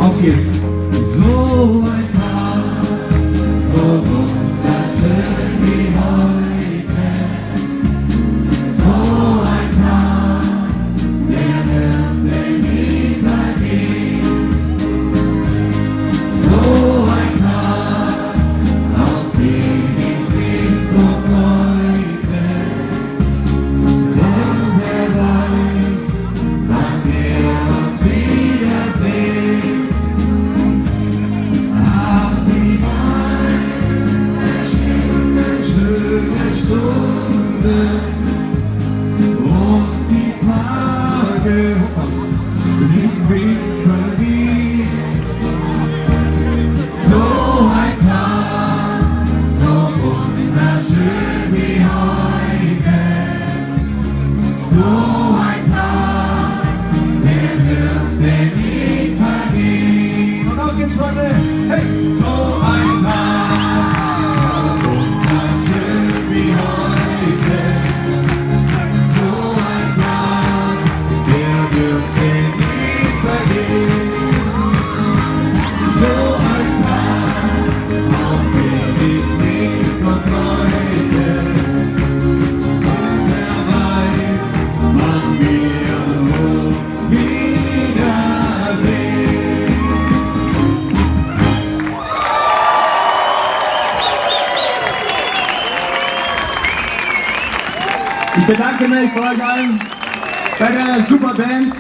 Auf geht's. So ein Tag, so wunderschön wie heute. So ein Tag, der dürfte nie vergehen. So ein Tag, auf den ich mich so freute. Denn wer weiß, wann wir uns wiedersehen. Ach, wie weit schöne Stunden und die Tage im Wind verliehen. So ein Tag, so wunderschön wie heute. So ein Tag, der dürfte nie vergehen. Und auf geht's, Freunde! Hey! So ein Tag, so wunderschön wie heute. So ein Tag, der dürfte nie vergehen. So ein Tag, auf den ich mich so freute. Und wer weiß, wann wir uns wiedersehen. Ich bedanke mich bei euch allen, bei der super Band.